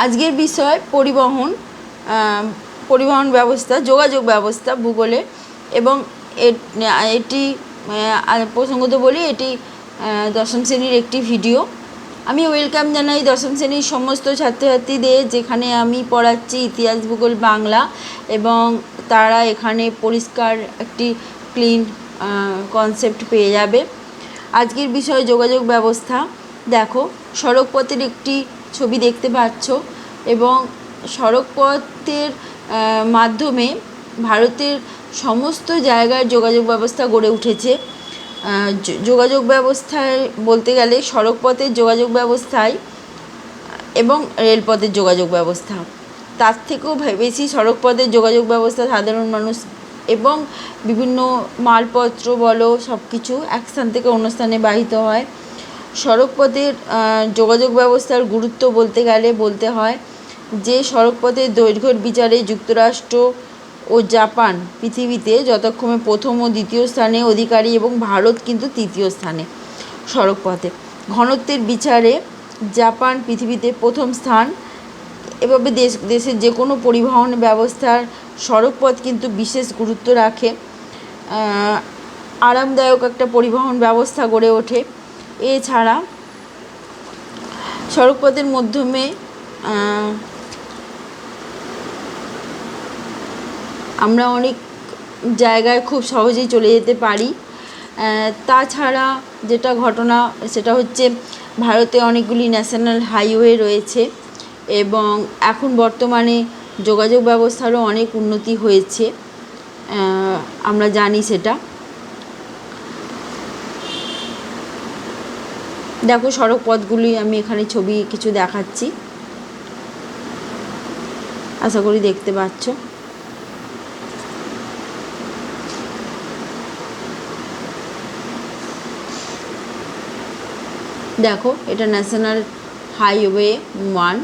আজকের বিষয় পরিবহন ব্যবস্থা, যোগাযোগ ব্যবস্থা ভূগোলে। এবং এটি প্রসঙ্গত বলি, এটি দশম শ্রেণীর একটি ভিডিও। আমি ওয়েলকাম জানাই দশম শ্রেণীর সমস্ত ছাত্রছাত্রীদের, যেখানে আমি পড়াচ্ছি ইতিহাস, ভূগোল, বাংলা, এবং তারা এখানে পরিষ্কার একটি ক্লিন কনসেপ্ট পেয়ে যাবে। আজকের বিষয় যোগাযোগ ব্যবস্থা। দেখো, সড়কপথের একটি ছবি দেখতে পাচ্ছ, এবং সড়কপথের মাধ্যমে ভারতের সমস্ত জায়গার যোগাযোগ ব্যবস্থা গড়ে উঠেছে। যোগাযোগ ব্যবস্থায় বলতে গেলে সড়কপথের যোগাযোগ ব্যবস্থায় এবং রেলপথের যোগাযোগ ব্যবস্থা, তার থেকেও বেশি সড়কপথের যোগাযোগ ব্যবস্থা সাধারণ মানুষ এবং বিভিন্ন মালপত্র বলো, সব কিছু এক স্থান থেকে অন্য স্থানে বাহিত হয়। সড়কপথের যোগাযোগ ব্যবস্থার গুরুত্ব বলতে গেলে বলতে হয় যে সড়কপথের দৈর্ঘ্যের বিচারে যুক্তরাষ্ট্র ও জাপান পৃথিবীতে যথাক্রমে প্রথম ও দ্বিতীয় স্থানে অধিকারী, এবং ভারত কিন্তু তৃতীয় স্থানে সড়কপথে। ঘনত্বের বিচারে জাপান পৃথিবীতে প্রথম স্থান। এভাবে দেশের যে কোনো পরিবহন ব্যবস্থার সড়কপথ কিন্তু বিশেষ গুরুত্ব রাখে। আরামদায়ক একটা পরিবহন ব্যবস্থা গড়ে ওঠে। এছাড়া সড়কপথের মাধ্যমে আমরা অনেক জায়গায় খুব সহজেই চলে যেতে পারি। তাছাড়া যেটা ঘটনা, সেটা হচ্ছে ভারতে অনেকগুলি ন্যাশনাল হাইওয়ে রয়েছে, এবং এখন বর্তমানে যোগাযোগ ব্যবস্থারও অনেক উন্নতি হয়েছে, আমরা জানি সেটা। দেখো, সড়ক পথগুলি আমি এখানে ছবি কিছু দেখাচ্ছি, আশা করি দেখতে পাচ্ছ। দেখো, এটা ন্যাশনাল হাইওয়ে 1।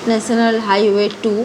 National highway 2।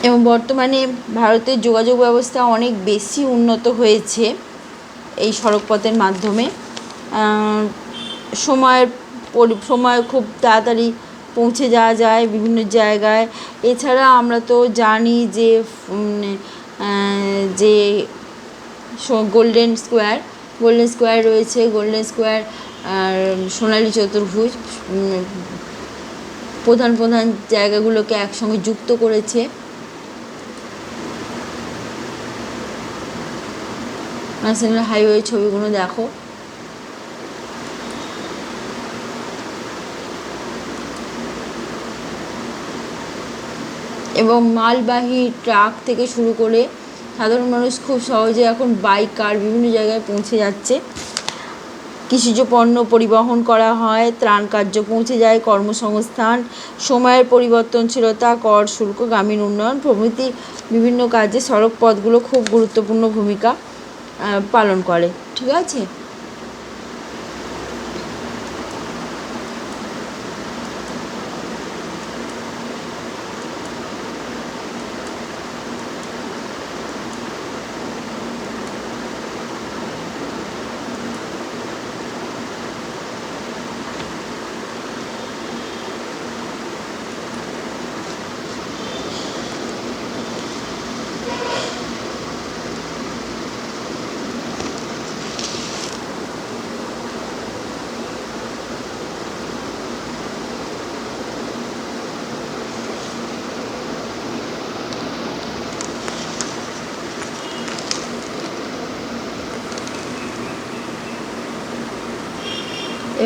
এবং বর্তমানে ভারতের যোগাযোগ ব্যবস্থা অনেক বেশি উন্নত হয়েছে এই সড়কপথের মাধ্যমে। সময় খুব তাড়াতাড়ি পৌঁছে যাওয়া যায় বিভিন্ন জায়গায়। এছাড়া আমরা তো জানি যে গোল্ডেন স্কোয়ার রয়েছে। গোল্ডেন স্কোয়ার আর সোনালী চতুর্ভুজ প্রধান জায়গাগুলোকে একসঙ্গে যুক্ত করেছে। ন্যাশনাল হাইওয়ে ছবিগুলো দেখো। এবং মালবাহী ট্রাক থেকে শুরু করে সাধারণ মানুষ খুব সহজে এখন বাইক, কার বিভিন্ন জায়গায় পৌঁছে যাচ্ছে। কৃষিজ পণ্য পরিবহন করা হয়, ত্রাণ কার্য পৌঁছে যায়, কর্মসংস্থান, সময়ের পরিবর্তনশীলতা, কর শুল্ক, গ্রামীণ উন্নয়ন প্রভৃতি বিভিন্ন কাজে সড়ক পথগুলো খুব গুরুত্বপূর্ণ ভূমিকা পালন করে। ঠিক আছে।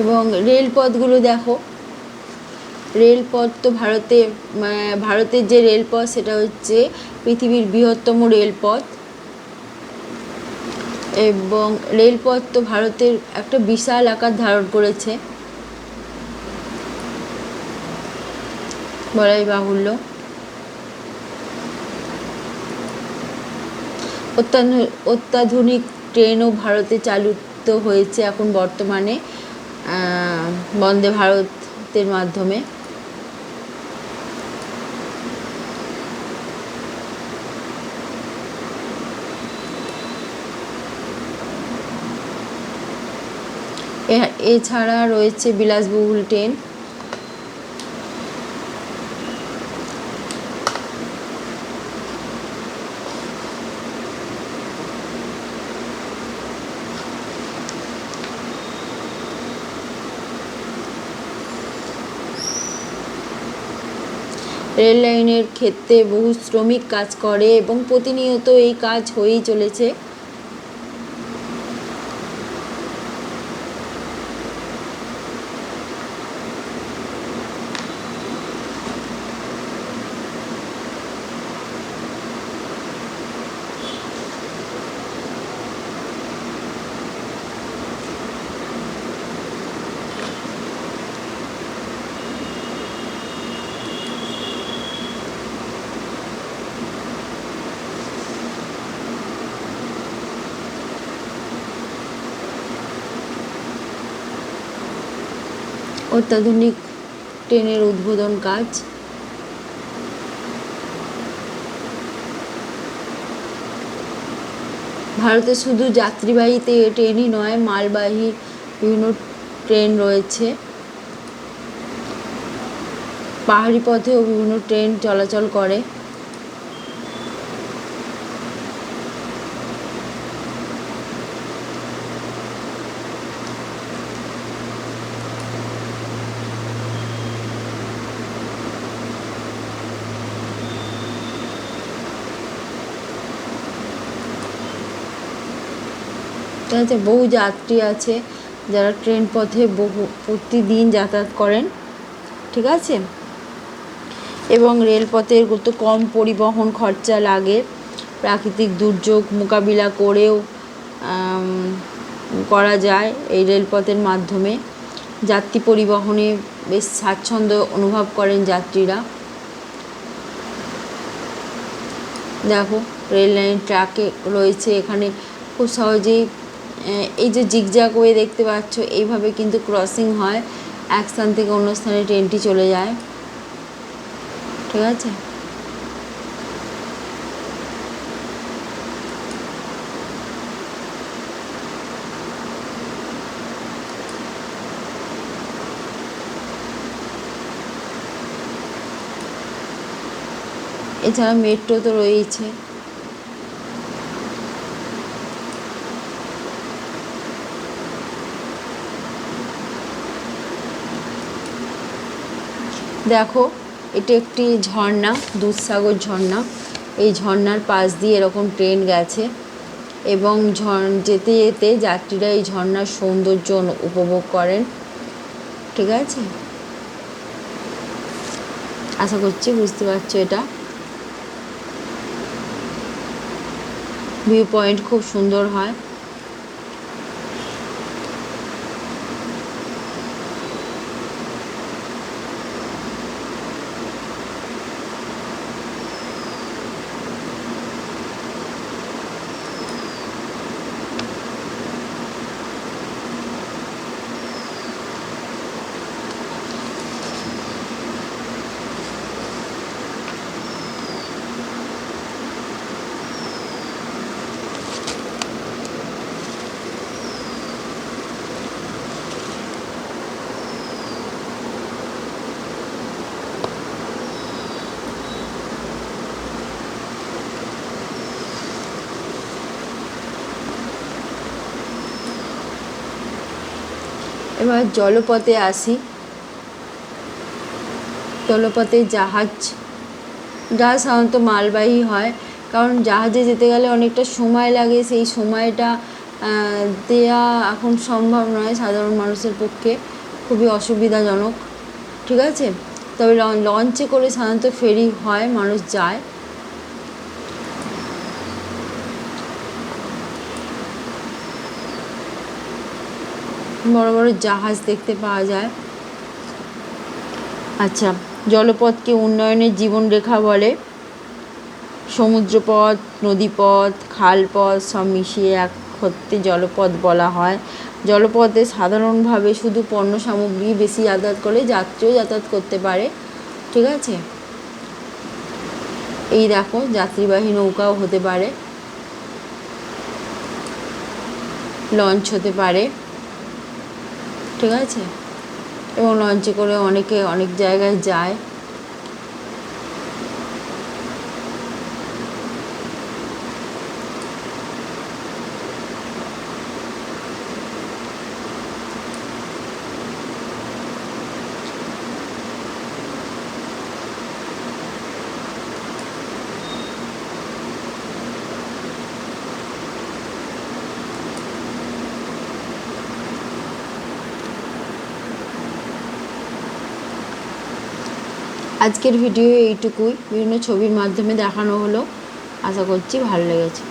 এবং রেলপথগুলো দেখো, রেলপথ তো ভারতের যে রেলপথ সেটা হচ্ছে পৃথিবীর বৃহত্তম রেলপথ, এবং রেলপথ তো ভারতের একটা বিশাল আকার ধারণ করেছে বলাই বাহুল্য। অত্যাধুনিক ট্রেনও ভারতে চালিত হয়েছে এখন বর্তমানে বন্দে ভারতের মাধ্যমে। এছাড়া রয়েছে বিলাসবহুল ট্রেন। রেল লাইনের ক্ষেত্রে বহু শ্রমিক কাজ করে এবং প্রতিনিয়ত এই কাজ হয়েই চলেছে। অত্যাধুনিক ট্রেনের উদ্বোধন কাজ। ভারতে শুধু যাত্রীবাহী ট্রেনই নয়, মালবাহী বিভিন্ন ট্রেন রয়েছে। পাহাড়ি পথেও বিভিন্ন ট্রেন চলাচল করে। ঠিক আছে, বহু যাত্রী আছে যারা ট্রেন পথে প্রতিদিন যাতায়াত করেন। ঠিক আছে, এবং রেলপথের তো কম পরিবহন খরচা লাগে। প্রাকৃতিক দুর্যোগ মোকাবিলা করেও করা যায় এই রেলপথের মাধ্যমে। যাত্রী পরিবহনে বেশ স্বাচ্ছন্দ্য অনুভব করেন যাত্রীরা। দেখো রেল লাইন ট্র্যাকে রয়েছে, এখানে খুব সহজেই এই যে জিগজ্যাগ ওয়ে দেখতে পাচ্ছ, এইভাবে কিন্তু ক্রসিং হয়, এক স্থান থেকে অন্য স্থানে ট্রেনটি চলে যায়। ঠিক আছে, এছাড়া মেট্রো তো রয়েছে। দেখো এটা একটি ঝর্ণা, দুধসাগর ঝর্ণা। এই ঝর্ণার পাশ দিয়ে এরকম ট্রেন গেছে এবং যেতে যেতে যাত্রীরা এই ঝর্ণার সৌন্দর্য উপভোগ করেন। ঠিক আছে, আশা করছি বুঝতে পারছো। এটা ভিউ পয়েন্ট খুব সুন্দর হয়। এবার জলপথে আসি। জলপথে জাহাজ সাধারণত মালবাহী হয়, কারণ জাহাজে যেতে গেলে অনেকটা সময় লাগে, সেই সময়টা দেয়া এখন সম্ভব নয় সাধারণ মানুষের পক্ষে, খুবই অসুবিধাজনক। ঠিক আছে, তবে লঞ্চে করে সাধারণত ফেরি হয়, মানুষ যায়। বড় বড় জাহাজ দেখতে পাওয়া যায়। আচ্ছা, জলপথকে উন্নয়নের জীবনরেখা বলে। সমুদ্রপথ, নদীপথ, খালপথ সব মিশিয়ে এক হতে জলপথ বলা হয়। জলপথে সাধারণভাবে শুধু পণ্য সামগ্রী বেশি যাতায়াত করে, যাত্রীও যাতায়াত করতে পারে। ঠিক আছে, এই দেখো যাত্রীবাহী নৌকাও হতে পারে, লঞ্চ হতে পারে। ঠিক আছে, এবং লঞ্চে করে অনেকে অনেক জায়গায় যায়। আজকের ভিডিও এইটুকুই, বিভিন্ন ছবির মাধ্যমে দেখানো হলো। আশা করছি ভালো লেগেছে।